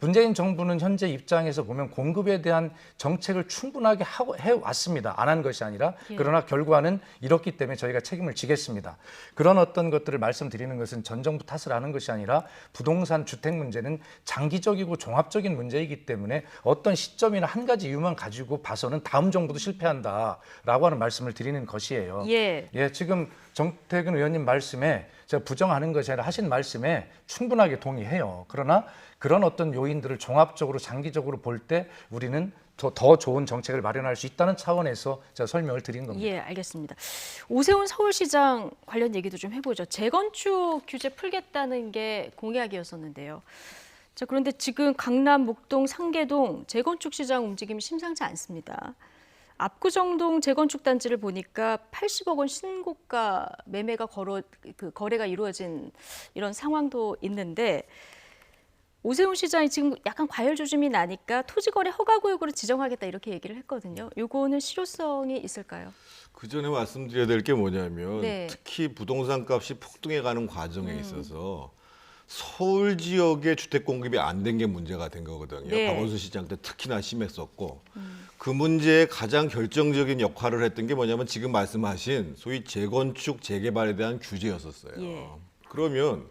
문재인 정부는 현재 입장에서 보면 공급에 대한 정책을 충분하게 해왔습니다. 안 한 것이 아니라. 그러나 결과는 이렇기 때문에 저희가 책임을 지겠습니다. 그런 어떤 것들을 말씀드리는 것은 전 정부 탓을 하는 것이 아니라 부동산 주택 문제는 장기적이고 종합적인 문제이기 때문에 어떤 시점이나 한 가지 이유만 가지고 봐서는 다음 정부도 실패한다라고 하는 말씀을 드리는 것이에요. 예. 지금 정태근 의원님 말씀에 제가 부정하는 것이 아니라 하신 말씀에 충분하게 동의해요. 그러나 그런 어떤 요인들을 종합적으로 장기적으로 볼 때 우리는 더 좋은 정책을 마련할 수 있다는 차원에서 제가 설명을 드린 겁니다. 예, 알겠습니다. 오세훈 서울시장 관련 얘기도 좀 해보죠. 재건축 규제 풀겠다는 게 공약이었었는데요. 자, 그런데 지금 강남, 목동, 상계동 재건축 시장 움직임이 심상치 않습니다. 압구정동 재건축 단지를 보니까 80억 원 신고가 매매가 거래가 이루어진 이런 상황도 있는데 오세훈 시장이 지금 약간 과열 조짐이 나니까 토지거래 허가구역으로 지정하겠다 이렇게 얘기를 했거든요. 이거는 실효성이 있을까요? 그 전에 말씀드려야 될 게 뭐냐면 네. 특히 부동산 값이 폭등해가는 과정에 있어서 서울 지역의 주택 공급이 안 된 게 문제가 된 거거든요. 네. 박원순 시장 때 특히나 심했었고 그 문제에 가장 결정적인 역할을 했던 게 뭐냐면 지금 말씀하신 소위 재건축 재개발에 대한 규제였었어요. 예. 그러면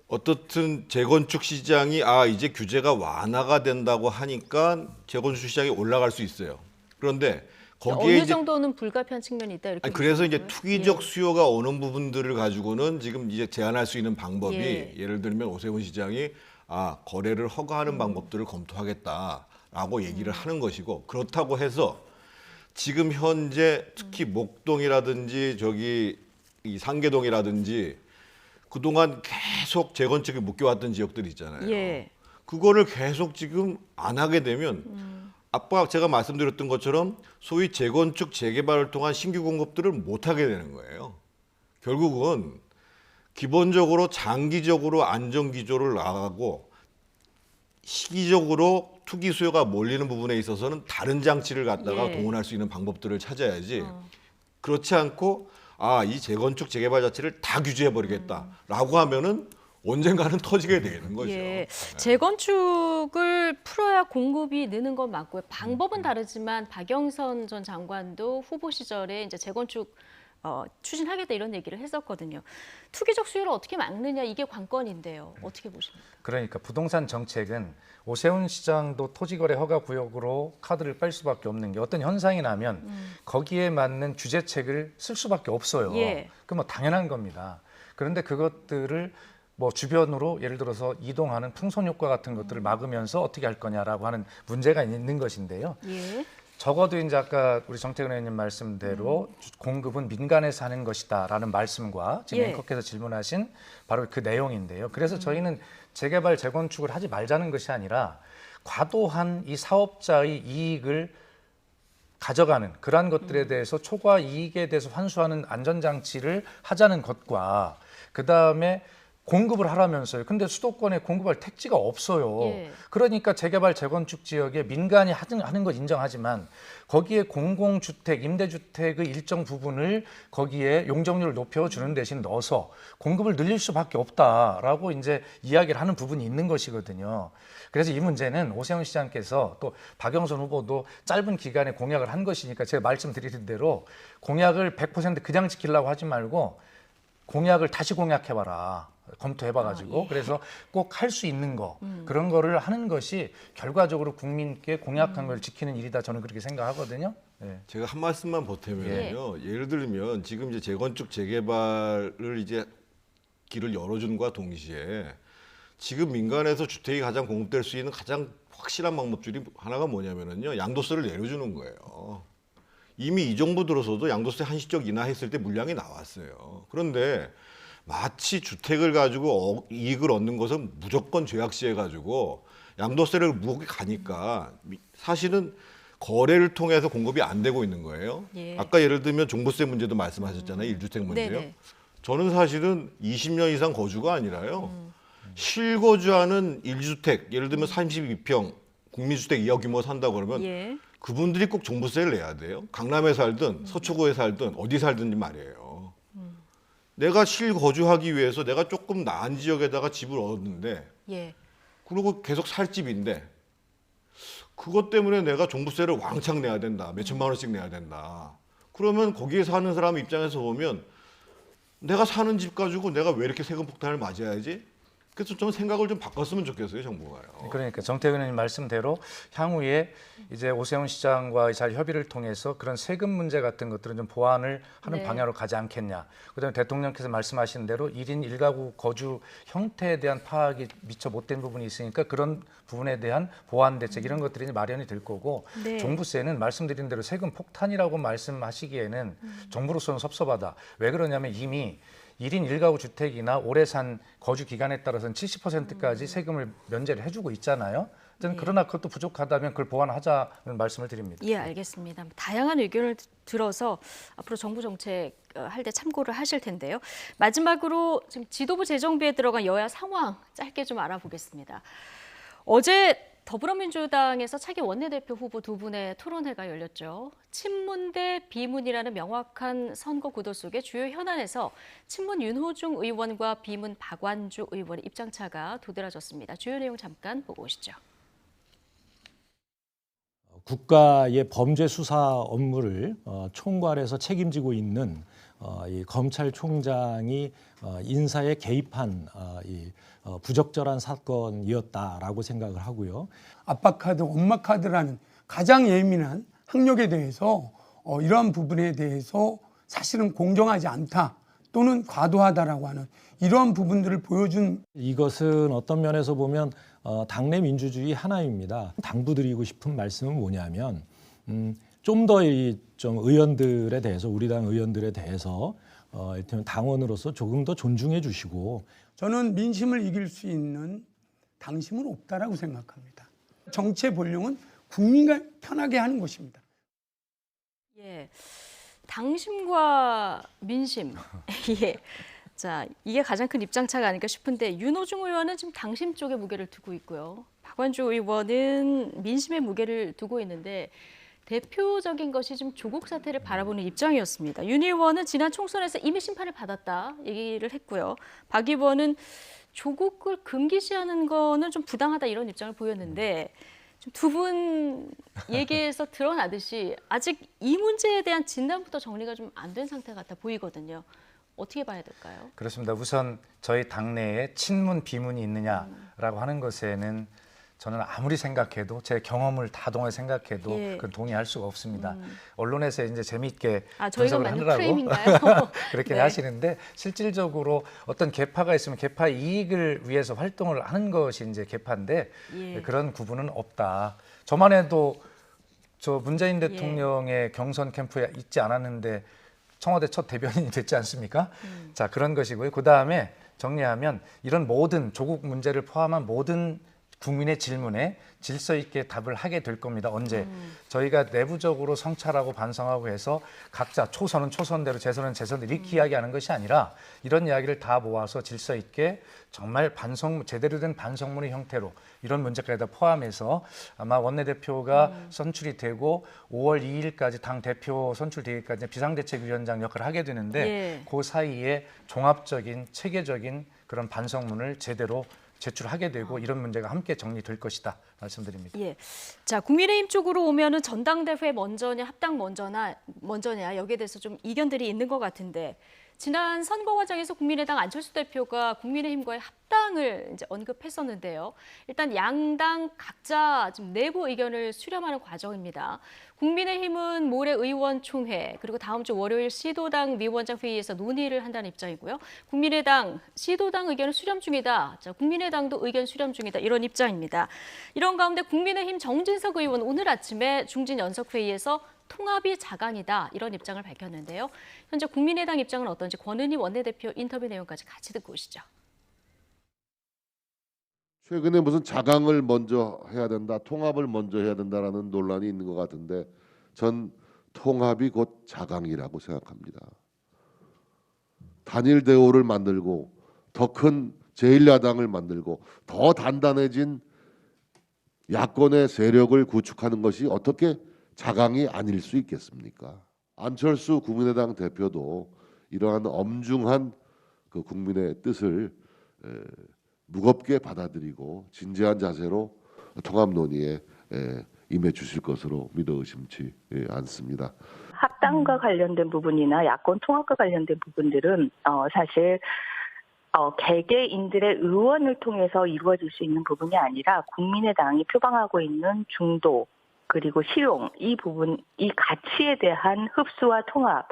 어떻든 재건축 시장이 이제 규제가 완화가 된다고 하니까 재건축 시장이 올라갈 수 있어요. 그런데 거기에 어느 정도는 불가피한 측면이 있다 이렇게. 그래서 이제 보시는 거예요? 투기적 수요가 오는 부분들을 가지고는 지금 이제 제한할 수 있는 방법이 예를 들면 오세훈 시장이 거래를 허가하는 방법들을 검토하겠다라고 얘기를 하는 것이고 그렇다고 해서 지금 현재 특히 목동이라든지 이 상계동이라든지 그동안 계속 재건축이 묶여왔던 지역들이 있잖아요. 예. 그거를 계속 지금 안 하게 되면 아까 제가 말씀드렸던 것처럼 소위 재건축 재개발을 통한 신규 공급들을 못 하게 되는 거예요. 결국은 기본적으로 장기적으로 안정 기조를 나가고 시기적으로 투기 수요가 몰리는 부분에 있어서는 다른 장치를 갖다가 예. 동원할 수 있는 방법들을 찾아야지. 그렇지 않고 이 재건축 재개발 자체를 다 규제해 버리겠다라고 하면은 언젠가는 터지게 되는 거죠. 예. 재건축을 풀어야 공급이 느는 건 맞고요. 방법은 다르지만 박영선 전 장관도 후보 시절에 이제 재건축 추진하겠다 이런 얘기를 했었거든요. 투기적 수요를 어떻게 막느냐 이게 관건인데요. 어떻게 보십니까? 그러니까 부동산 정책은 오세훈 시장도 토지거래 허가 구역으로 카드를 뺄 수밖에 없는 게 어떤 현상이 나면 거기에 맞는 규제책을 쓸 수밖에 없어요. 예. 그 뭐 당연한 겁니다. 그런데 그것들을 뭐 주변으로 예를 들어서 이동하는 풍선 효과 같은 것들을 막으면서 어떻게 할 거냐라고 하는 문제가 있는 것인데요. 예. 적어도 이제 아까 우리 정태근 의원님 말씀대로 공급은 민간에서 하는 것이다라는 말씀과 지금 예. 앵커께서 질문하신 바로 그 내용인데요. 그래서 저희는 재개발 재건축을 하지 말자는 것이 아니라 과도한 이 사업자의 이익을 가져가는 그러한 것들에 대해서 초과 이익에 대해서 환수하는 안전장치를 하자는 것과 그다음에 공급을 하라면서요. 근데 수도권에 공급할 택지가 없어요. 예. 그러니까 재개발 재건축 지역에 민간이 하는 건 인정하지만 거기에 공공주택, 임대주택의 일정 부분을 거기에 용적률을 높여주는 대신 넣어서 공급을 늘릴 수밖에 없다라고 이제 이야기를 하는 부분이 있는 것이거든요. 그래서 이 문제는 오세훈 시장께서 또 박영선 후보도 짧은 기간에 공약을 한 것이니까 제가 말씀드린 대로 공약을 100% 그냥 지키려고 하지 말고 공약을 다시 공약해봐라. 검토해봐가지고 예. 그래서 꼭 할 수 있는 거 그런 거를 하는 것이 결과적으로 국민께 공약한 걸 지키는 일이다 저는 그렇게 생각하거든요. 네. 제가 한 말씀만 보태면요. 예를 들면 지금 이제 재건축 재개발을 이제 길을 열어준과 동시에 지금 민간에서 주택이 가장 공급될 수 있는 가장 확실한 방법 중에 하나가 뭐냐면은요. 양도세를 내려주는 거예요. 이미 이 정부 들어서도 양도세 한시적 인하했을 때 물량이 나왔어요. 그런데 마치 주택을 가지고 이익을 얻는 것은 무조건 죄악시해 가지고 양도세를 무겁게 가니까 사실은 거래를 통해서 공급이 안 되고 있는 거예요. 예. 아까 예를 들면 종부세 문제도 말씀하셨잖아요. 1주택 문제요. 네네. 저는 사실은 20년 이상 거주가 아니라요. 실거주하는 1주택, 예를 들면 32평 국민주택 이하 규모 산다고 그러면 예. 그분들이 꼭 종부세를 내야 돼요. 강남에 살든 서초구에 살든 어디 살든지 말이에요. 내가 실거주하기 위해서 내가 조금 나은 지역에다가 집을 얻었는데 예. 그리고 계속 살 집인데 그것 때문에 내가 종부세를 왕창 내야 된다. 몇 천만 원씩 내야 된다. 그러면 거기에 사는 사람 입장에서 보면 내가 사는 집 가지고 내가 왜 이렇게 세금 폭탄을 맞아야지? 그래서 좀 생각을 좀 바꿨으면 좋겠어요, 정부가요. 그러니까 정태근 의원님 말씀대로 향후에 이제 오세훈 시장과 잘 협의를 통해서 그런 세금 문제 같은 것들은 좀 보완을 하는 네. 방향으로 가지 않겠냐. 그다음에 대통령께서 말씀하신 대로 1인 1가구 거주 형태에 대한 파악이 미처 못된 부분이 있으니까 그런 부분에 대한 보완 대책 이런 것들이 이제 마련이 될 거고 네. 종부세는 말씀드린 대로 세금 폭탄이라고 말씀하시기에는 정부로서는 섭섭하다. 왜 그러냐면 이미 1인 1가구 주택이나 오래 산 거주 기간에 따라서는 70%까지 세금을 면제를 해주고 있잖아요. 네. 그러나 그것도 부족하다면 그걸 보완하자는 말씀을 드립니다. 예, 알겠습니다. 다양한 의견을 들어서 앞으로 정부 정책 할 때 참고를 하실 텐데요. 마지막으로 지금 지도부 재정비에 들어간 여야 상황 짧게 좀 알아보겠습니다. 어제 더불어민주당에서 차기 원내대표 후보 두 분의 토론회가 열렸죠. 친문 대 비문이라는 명확한 선거 구도 속에 주요 현안에서 친문 윤호중 의원과 비문 박완주 의원의 입장차가 도드라졌습니다. 주요 내용 잠깐 보고 오시죠. 국가의 범죄 수사 업무를 총괄해서 책임지고 있는 이 검찰총장이 인사에 개입한 이 부적절한 사건이었다라고 생각을 하고요. 압박카드, 엄마카드라는 가장 예민한 학력에 대해서 이러한 부분에 대해서 사실은 공정하지 않다 또는 과도하다라고 하는 이러한 부분들을 보여준 이것은 어떤 면에서 보면 당내 민주주의 하나입니다. 당부드리고 싶은 말씀은 뭐냐면 좀 더 좀 의원들에 대해서 우리 당 의원들에 대해서 당원으로서 조금 더 존중해 주시고 저는 민심을 이길 수 있는 당심은 없다라고 생각합니다. 정치의 본령은 국민과 편하게 하는 것입니다. 예, 당심과 민심. 예. 자, 이게 가장 큰 입장차가 아닐까 싶은데 윤호중 의원은 지금 당심 쪽에 무게를 두고 있고요. 박완주 의원은 민심의 무게를 두고 있는데 대표적인 것이 지금 조국 사태를 바라보는 입장이었습니다. 윤 의원은 지난 총선에서 이미 심판을 받았다 얘기를 했고요. 박 의원은 조국을 금기시하는 거는 좀 부당하다 이런 입장을 보였는데 두 분 얘기에서 드러나듯이 아직 이 문제에 대한 진단부터 정리가 좀 안 된 상태 같아 보이거든요. 어떻게 봐야 될까요? 그렇습니다. 우선 저희 당내에 친문 비문이 있느냐라고 하는 것에는 저는 아무리 생각해도 제 경험을 다 동해 생각해도 예. 그건 동의할 수가 없습니다. 언론에서 이제 재미있게 저희가 분석을 만든 하느라고 프레임인가요? 그렇게 네. 하시는데 실질적으로 어떤 계파가 있으면 계파 이익을 위해서 활동을 하는 것이 이제 계파인데 예. 그런 구분은 없다. 저만 해도 저 문재인 예. 대통령의 경선 캠프에 있지 않았는데 청와대 첫 대변인이 됐지 않습니까? 자, 그런 것이고요. 그다음에 정리하면 이런 모든 조국 문제를 포함한 모든 국민의 질문에 질서 있게 답을 하게 될 겁니다. 언제 저희가 내부적으로 성찰하고 반성하고 해서 각자 초선은 초선대로 재선은 재선대로 이렇게 이야기하는 것이 아니라 이런 이야기를 다 모아서 질서 있게 정말 제대로 된 반성문의 형태로 이런 문제까지 다 포함해서 아마 원내대표가 선출이 되고 5월 2일까지 당 대표 선출되기까지 비상대책위원장 역할을 하게 되는데 예. 그 사이에 종합적인 체계적인 그런 반성문을 제대로 제출하게 되고 이런 문제가 함께 정리될 것이다 말씀드립니다. 예. 자, 국민의힘 쪽으로 오면은 전당대회 먼저냐 합당 먼저냐 여기에 대해서 좀 이견들이 있는 것 같은데 지난 선거 과정에서 국민의당 안철수 대표가 국민의힘과의 합당을 이제 언급했었는데요. 일단 양당 각자 지금 내부 의견을 수렴하는 과정입니다. 국민의힘은 모레 의원총회 그리고 다음 주 월요일 시도당 위원장 회의에서 논의를 한다는 입장이고요. 국민의당 시도당 의견을 수렴 중이다. 자, 국민의당도 의견 수렴 중이다. 이런 입장입니다. 이런 가운데 국민의힘 정진석 의원 오늘 아침에 중진 연석회의에서 통합이 자강이다. 이런 입장을 밝혔는데요. 현재 국민의당 입장은 어떤지 권은희 원내대표 인터뷰 내용까지 같이 듣고 오시죠. 최근에 무슨 자강을 먼저 해야 된다, 통합을 먼저 해야 된다라는 논란이 있는 것 같은데 전 통합이 곧 자강이라고 생각합니다. 단일 대우를 만들고 더 큰 제1야당을 만들고 더 단단해진 야권의 세력을 구축하는 것이 어떻게 자강이 아닐 수 있겠습니까? 안철수 국민의당 대표도 이러한 엄중한 그 국민의 뜻을 무겁게 받아들이고 진지한 자세로 통합 논의에 임해 주실 것으로 믿어 의심치 않습니다. 합당과 관련된 부분이나 야권 통합과 관련된 부분들은 사실 개개인들의 의원을 통해서 이루어질 수 있는 부분이 아니라 국민의당이 표방하고 있는 중도 그리고 실용 이 부분 이 가치에 대한 흡수와 통합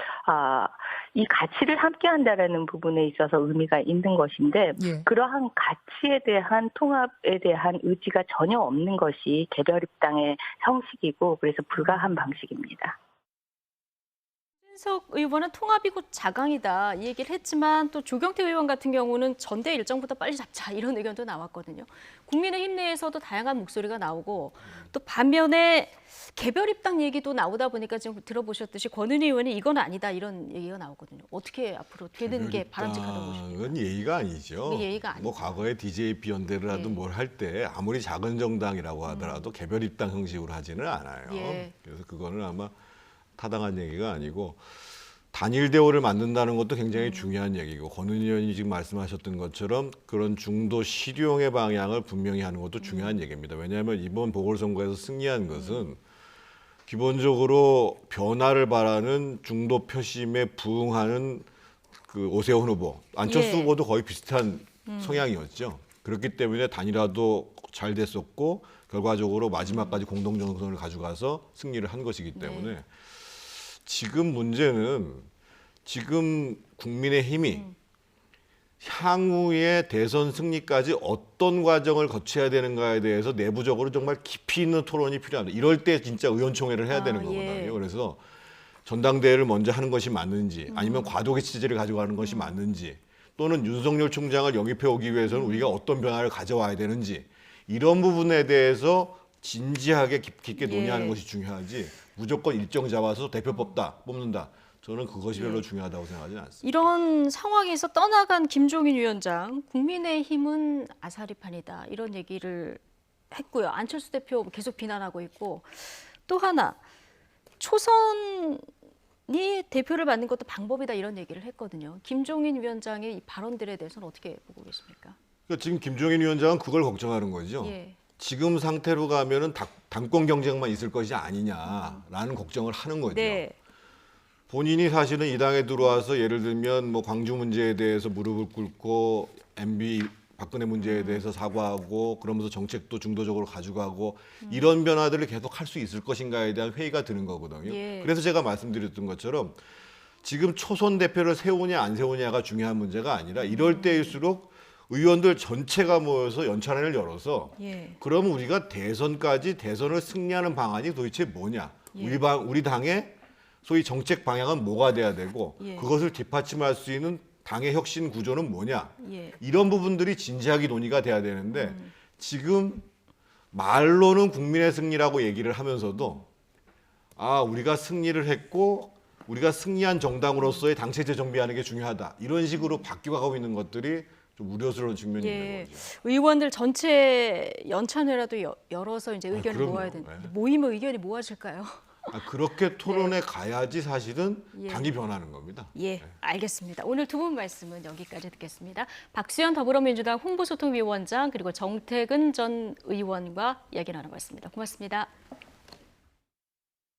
이 가치를 함께한다라는 부분에 있어서 의미가 있는 것인데 예. 그러한 가치에 대한 통합에 대한 의지가 전혀 없는 것이 개별 입당의 형식이고 그래서 불가한 방식입니다. 정진석 의원은 통합이 곧 자강이다 이 얘기를 했지만 또 조경태 의원 같은 경우는 전대 일정부터 빨리 잡자 이런 의견도 나왔거든요. 국민의힘 내에서도 다양한 목소리가 나오고 또 반면에 개별 입당 얘기도 나오다 보니까 지금 들어보셨듯이 권은희 의원이 이건 아니다 이런 얘기가 나오거든요. 어떻게 앞으로 되는 게 바람직하다고 보십니까? 그건 예의가 아니죠. 그게 예의가 아니죠. 뭐 과거에 DJP 연대를 하든 예. 뭘 할 때 아무리 작은 정당이라고 하더라도 개별 입당 형식으로 하지는 않아요. 예. 그래서 그거는 아마 타당한 얘기가 아니고 단일 대우를 만든다는 것도 굉장히 중요한 얘기고 권은희 의원이 지금 말씀하셨던 것처럼 그런 중도 실용의 방향을 분명히 하는 것도 중요한 얘기입니다. 왜냐하면 이번 보궐선거에서 승리한 것은 기본적으로 변화를 바라는 중도 표심에 부응하는 그 오세훈 후보, 안철수 예. 후보도 거의 비슷한 성향이었죠. 그렇기 때문에 단일화도 잘 됐었고 결과적으로 마지막까지 공동정선을 가져가서 승리를 한 것이기 때문에 네. 지금 문제는 지금 국민의힘이 향후의 대선 승리까지 어떤 과정을 거쳐야 되는가에 대해서 내부적으로 정말 깊이 있는 토론이 필요합니다. 이럴 때 진짜 의원총회를 해야 되는 거거든요. 예. 그래서 전당대회를 먼저 하는 것이 맞는지 아니면 과도기 체제를 가져가는 것이 맞는지 또는 윤석열 총장을 영입해 오기 위해서는 우리가 어떤 변화를 가져와야 되는지 이런 부분에 대해서 진지하게 깊이 있게 논의하는 예. 것이 중요하지 무조건 일정 잡아서 대표 뽑는다. 저는 그것이 별로 중요하다고 생각하지는 않습니다. 이런 상황에서 떠나간 김종인 위원장, 국민의힘은 아사리판이다 이런 얘기를 했고요. 안철수 대표 계속 비난하고 있고 또 하나 초선이 대표를 맡는 것도 방법이다 이런 얘기를 했거든요. 김종인 위원장의 이 발언들에 대해서는 어떻게 보고 계십니까? 그러니까 지금 김종인 위원장은 그걸 걱정하는 거죠. 예. 지금 상태로 가면은 당권 경쟁만 있을 것이 아니냐라는 걱정을 하는 거죠. 네. 본인이 사실은 이 당에 들어와서 예를 들면 뭐 광주 문제에 대해서 무릎을 꿇고 MB 박근혜 문제에 대해서 사과하고 그러면서 정책도 중도적으로 가져가고 이런 변화들을 계속 할 수 있을 것인가에 대한 회의가 드는 거거든요. 예. 그래서 제가 말씀드렸던 것처럼 지금 초선 대표를 세우냐 안 세우냐가 중요한 문제가 아니라 이럴 때일수록 의원들 전체가 모여서 연찬회를 열어서 예. 그러면 우리가 대선을 승리하는 방안이 도대체 뭐냐? 예. 우리 당의 소위 정책 방향은 뭐가 돼야 되고 예. 그것을 뒷받침할 수 있는 당의 혁신 구조는 뭐냐? 예. 이런 부분들이 진지하게 논의가 돼야 되는데 지금 말로는 국민의 승리라고 얘기를 하면서도 우리가 승리를 했고 우리가 승리한 정당으로서의 당 체제 정비하는 게 중요하다. 이런 식으로 바뀌어가고 있는 것들이 좀 우려스러운 측면이 있는 거죠. 의원들 전체 연찬회라도 열어서 이제 의견을 그럼요. 모아야 되는데 네. 모이면 의견이 모아질까요? 그렇게 토론에 가야지 사실은 당이 변하는 겁니다. 예, 알겠습니다. 오늘 두 분 말씀은 여기까지 듣겠습니다. 박수현 더불어민주당 홍보소통위원장 그리고 정태근 전 의원과 이야기 나눠봤습니다. 고맙습니다.